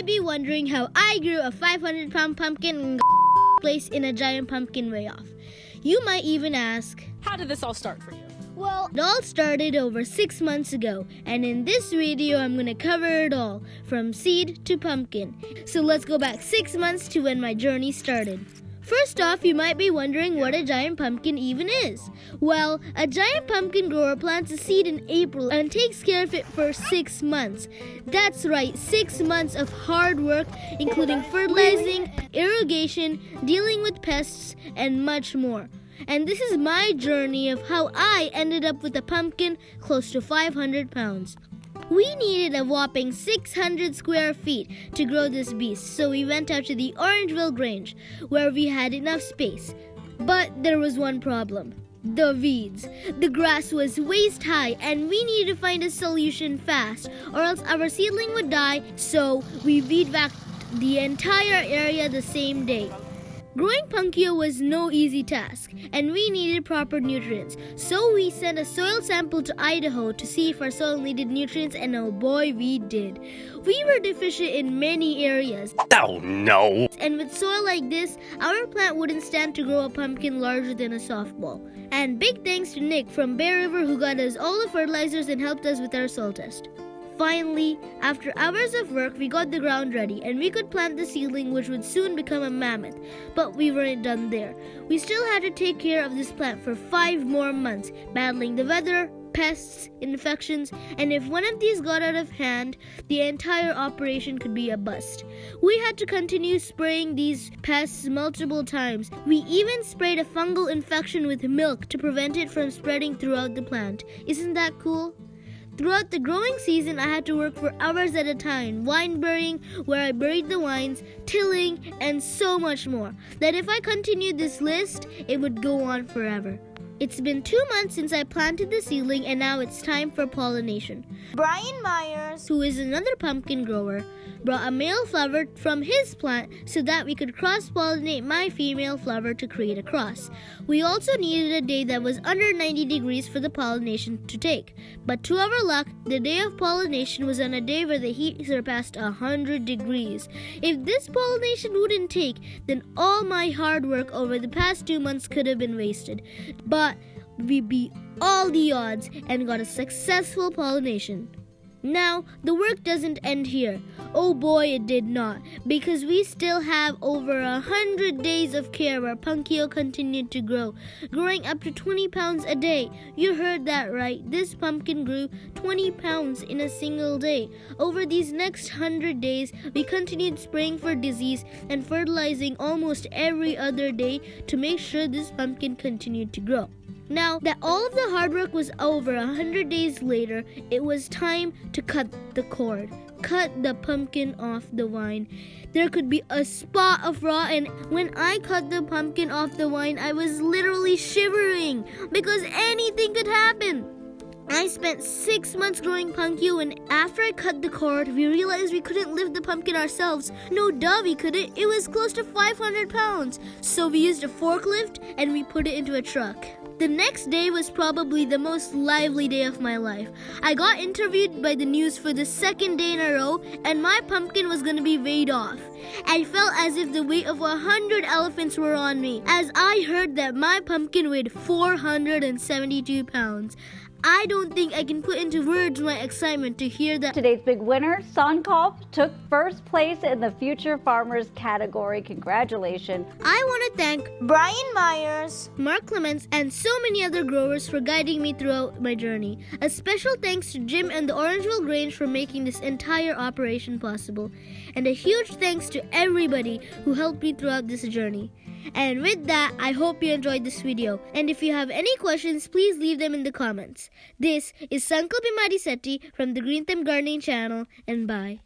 might be wondering how I grew a 500-pound pumpkin and placed in a giant pumpkin way off. You might even ask, how did this all start for you? Well, it all started over 6 months ago, and in this video I'm going to cover it all, from seed to pumpkin. So let's go back 6 months to when my journey started. First off, you might be wondering what a giant pumpkin even is. Well, a giant pumpkin grower plants a seed in April and takes care of it for 6 months. That's right, 6 months of hard work, including fertilizing, irrigation, dealing with pests, and much more. And this is my journey of how I ended up with a pumpkin close to 500 pounds. We needed a whopping 600 square feet to grow this beast, so we went out to the Orangeville Grange, where we had enough space. But there was one problem: the weeds. The grass was waist high, and we needed to find a solution fast, or else our seedling would die, so we weed whacked the entire area the same day. Growing Punkio was no easy task, and we needed proper nutrients. So we sent a soil sample to Idaho to see if our soil needed nutrients, and oh boy, we did. We were deficient in many areas. Oh no! And with soil like this, our plant wouldn't stand to grow a pumpkin larger than a softball. And big thanks to Nick from Bear River, who got us all the fertilizers and helped us with our soil test. Finally, after hours of work, we got the ground ready and we could plant the seedling, which would soon become a mammoth. But we weren't done there. We still had to take care of this plant for 5 more months, battling the weather, pests, infections, and if one of these got out of hand, the entire operation could be a bust. We had to continue spraying these pests multiple times. We even sprayed a fungal infection with milk to prevent it from spreading throughout the plant. Isn't that cool? Throughout the growing season, I had to work for hours at a time, vine burying, where I buried the vines, tilling, and so much more, that if I continued this list, it would go on forever. It's been 2 months since I planted the seedling, and now it's time for pollination. Brian Myers, who is another pumpkin grower, brought a male flower from his plant so that we could cross-pollinate my female flower to create a cross. We also needed a day that was under 90 degrees for the pollination to take. But to our luck, the day of pollination was on a day where the heat surpassed 100 degrees. If this pollination wouldn't take, then all my hard work over the past 2 months could have been wasted. But we beat all the odds and got a successful pollination. Now, the work doesn't end here. Oh boy, it did not, because we still have over 100 days of care where Punkio continued to grow, growing up to 20 pounds a day. You heard that right. This pumpkin grew 20 pounds in a single day. Over these next 100 days, we continued spraying for disease and fertilizing almost every other day to make sure this pumpkin continued to grow. Now that all of the hard work was over, 100 days later, it was time to cut the cord. Cut the pumpkin off the vine. There could be a spot of raw, and when I cut the pumpkin off the vine, I was literally shivering because anything could happen. I spent 6 months growing Punkio, and after I cut the cord, we realized we couldn't lift the pumpkin ourselves. No duh, we couldn't. It was close to 500 pounds. So we used a forklift and we put it into a truck. The next day was probably the most lively day of my life. I got interviewed by the news for the 2nd day in a row, and my pumpkin was going to be weighed off. I felt as if the weight of 100 elephants were on me, as I heard that my pumpkin weighed 472 pounds. I don't think I can put into words my excitement to hear that. Today's big winner, Sonkopf, took first place in the Future Farmers category. Congratulations. I want to thank Brian Myers, Mark Clements, and so many other growers for guiding me throughout my journey. A special thanks to Jim and the Orangeville Grange for making this entire operation possible. And a huge thanks to everybody who helped me throughout this journey. And with that, I hope you enjoyed this video. And if you have any questions, please leave them in the comments. This is Sankalp Imadi Setti from the Green Thumb Gardening channel, and bye.